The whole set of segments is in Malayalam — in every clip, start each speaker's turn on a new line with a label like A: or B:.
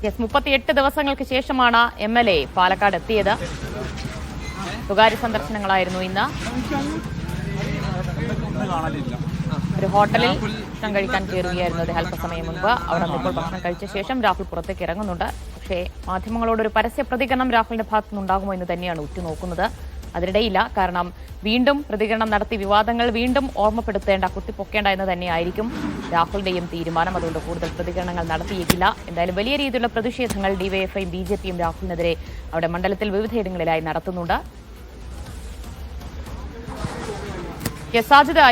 A: 38 ദിവസങ്ങൾക്ക് ശേഷമാണ് MLA പാലക്കാട് എത്തിയത്. സ്വകാര്യ സന്ദർശനങ്ങളായിരുന്നു ഇന്ന്. ഒരു ഹോട്ടലിൽ ഭക്ഷണം കഴിക്കാൻ കയറുകയായിരുന്നു അദ്ദേഹം അല്പസമയം മുൻപ്. അവിടെ ഇപ്പോൾ ഭക്ഷണം കഴിച്ച ശേഷം രാഹുൽ പുറത്തേക്ക് ഇറങ്ങുന്നുണ്ട്. പക്ഷേ മാധ്യമങ്ങളോട് ഒരു പരസ്യ പ്രതികരണം രാഹുലിന്റെ ഭാഗത്തുനിന്നുണ്ടാകുമോ എന്ന് തന്നെയാണ് ഉറ്റുനോക്കുന്നത്. അതിനിടയില്ല. കാരണം വീണ്ടും പ്രതികരണം നടത്തി വിവാദങ്ങൾ വീണ്ടും ഓർമ്മപ്പെടുത്തേണ്ട, കുത്തിപ്പൊക്കേണ്ട എന്ന് തന്നെയായിരിക്കും രാഹുലിന്റെയും തീരുമാനം. അതുകൊണ്ട് കൂടുതൽ പ്രതികരണങ്ങൾ നടത്തിയേക്കില്ല. എന്തായാലും വലിയ രീതിയിലുള്ള പ്രതിഷേധങ്ങൾ ഡിവൈഎഫ്ഐയും BJPയും രാഹുലിനെതിരെ അവിടെ മണ്ഡലത്തിൽ വിവിധയിടങ്ങളിലായി നടത്തുന്നുണ്ട്. സാജിദ്,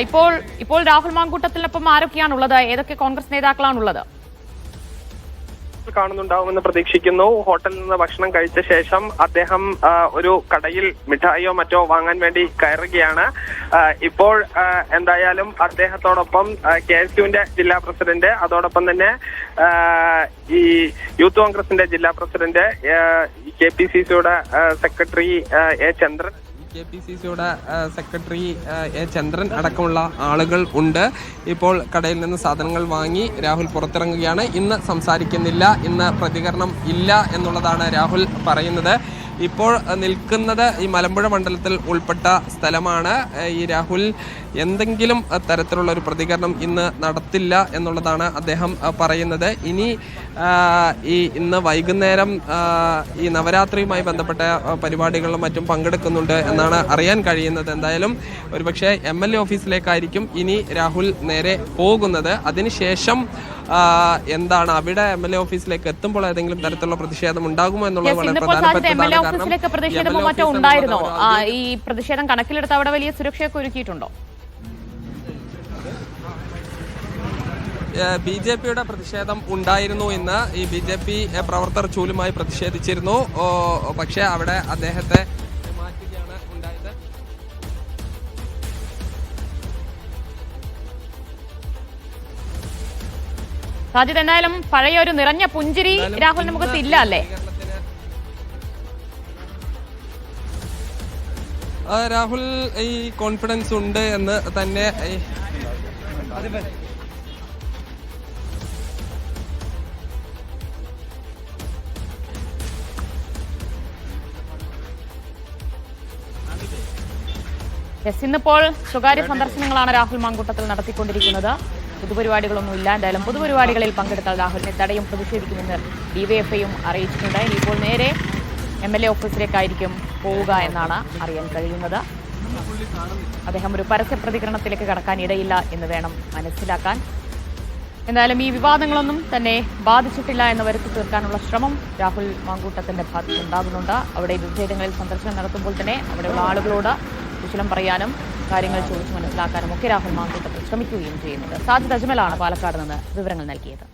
A: ഇപ്പോൾ രാഹുൽ മാങ്കൂട്ടത്തിനൊപ്പം ആരൊക്കെയാണുള്ളത്? ഏതൊക്കെ കോൺഗ്രസ് നേതാക്കളാണുള്ളത്?
B: കാണുന്നുണ്ടാവുമെന്ന് പ്രതീക്ഷിക്കുന്നു. ഹോട്ടലിൽ നിന്ന് ഭക്ഷണം കഴിച്ച ശേഷം അദ്ദേഹം ഒരു കടയിൽ മിഠായിയോ മറ്റോ വാങ്ങാൻ വേണ്ടി കയറുകയാണ്. ഇപ്പോൾ എന്തായാലും അദ്ദേഹത്തോടൊപ്പം KSUവിന്റെ ജില്ലാ പ്രസിഡന്റ്, അതോടൊപ്പം തന്നെ ഈ യൂത്ത് കോൺഗ്രസിന്റെ ജില്ലാ പ്രസിഡന്റ്, KPCCയുടെ സെക്രട്ടറി A ചന്ദ്രൻ,
C: KPCCയുടെ സെക്രട്ടറി A ചന്ദ്രൻ അടക്കമുള്ള ആളുകൾ ഉണ്ട്. ഇപ്പോൾ കടയിൽ നിന്ന് സാധനങ്ങൾ വാങ്ങി രാഹുൽ പുറത്തിറങ്ങുകയാണ്. ഇന്ന് സംസാരിക്കുന്നില്ല, ഇന്ന് പ്രതികരണം ഇല്ല എന്നുള്ളതാണ് രാഹുൽ പറയുന്നത്. ഇപ്പോൾ നിൽക്കുന്നത് ഈ മലമ്പുഴ മണ്ഡലത്തിൽ ഉൾപ്പെട്ട സ്ഥലമാണ്. ഈ രാഹുൽ എന്തെങ്കിലും തരത്തിലുള്ള ഒരു പ്രതികരണം ഇന്ന് നടത്തില്ല എന്നുള്ളതാണ് അദ്ദേഹം പറയുന്നത്. ഇനി ഇന്ന് വൈകുന്നേരം ഈ നവരാത്രിയുമായി ബന്ധപ്പെട്ട പരിപാടികളിലും മറ്റും പങ്കെടുക്കുന്നുണ്ട് എന്നാണ് അറിയാൻ കഴിയുന്നത്. എന്തായാലും ഒരുപക്ഷെ MLA ഓഫീസിലേക്കായിരിക്കും ഇനി രാഹുൽ നേരെ പോകുന്നത്. അതിനുശേഷം എന്താണ് അവിടെ MLA ഓഫീസിലേക്ക് എത്തുമ്പോൾ ഏതെങ്കിലും തരത്തിലുള്ള പ്രതിഷേധം ഉണ്ടാകുമോ എന്നുള്ളത് വളരെ പ്രധാനപ്പെട്ടതാണ്.
A: പ്രതിഷേധമോ മറ്റോ ഉണ്ടായിരുന്നോ? ഈ പ്രതിഷേധം കണക്കിലെടുത്ത് അവിടെ വലിയ സുരക്ഷയൊക്കെ ഒരുക്കിയിട്ടുണ്ടോ?
C: BJPയുടെ പ്രതിഷേധം ഉണ്ടായിരുന്നു. ഇന്ന് ഈ BJP പ്രവർത്തകർ ചൂലുമായി പ്രതിഷേധിച്ചിരുന്നു. പക്ഷേ അവിടെ അദ്ദേഹത്തെ മാറ്റുകയാണ് ഉണ്ടായത്.
A: സാജിദ്, എന്തായാലും പഴയ ഒരു നിറഞ്ഞ പുഞ്ചിരി രാഹുലിന്റെ മുഖത്ത് ഇല്ല അല്ലേ?
C: രാഹുൽ ഈ കോൺഫിഡൻസ് ഉണ്ട് എന്ന് തന്നെ
A: ഇന്നിപ്പോൾ സ്വകാര്യ സന്ദർശനങ്ങളാണ് രാഹുൽ മാങ്കൂട്ടത്തിൽ നടത്തിക്കൊണ്ടിരിക്കുന്നത്. പൊതുപരിപാടികളൊന്നുമില്ല. എന്തായാലും പൊതുപരിപാടികളിൽ പങ്കെടുത്താൽ രാഹുലിനെ തടയും, പ്രതിഷേധിക്കുമെന്ന് DYFIയും അറിയിച്ചിട്ടുണ്ട്. ഇനിയിപ്പോൾ നേരെ MLA ഓഫീസിലേക്കായിരിക്കും പോവുക എന്നാണ് അറിയാൻ കഴിയുന്നത്. അദ്ദേഹം ഒരു പരസ്യ പ്രതികരണത്തിലേക്ക് കടക്കാൻ ഇടയില്ല എന്ന് വേണം മനസ്സിലാക്കാൻ. എന്തായാലും ഈ വിവാദങ്ങളൊന്നും തന്നെ ബാധിച്ചിട്ടില്ല എന്ന് വരുത്തി തീർക്കാനുള്ള ശ്രമം രാഹുൽ മാങ്കൂട്ടത്തിന്റെ ഭാഗത്തുണ്ടാകുന്നുണ്ട്. അവിടെ വിവിധയിടങ്ങളിൽ സന്ദർശനം നടത്തുമ്പോൾ തന്നെ അവിടെയുള്ള ആളുകളോട് കുശലം പറയാനും കാര്യങ്ങൾ ചോദിച്ചു മനസ്സിലാക്കാനും ഒക്കെ രാഹുൽ മാങ്കൂട്ടത്തിൽ ശ്രമിക്കുകയും ചെയ്യുന്നുണ്ട്. സാജിദ് അജ്മലാണ് പാലക്കാട് നിന്ന് വിവരങ്ങൾ നൽകിയത്.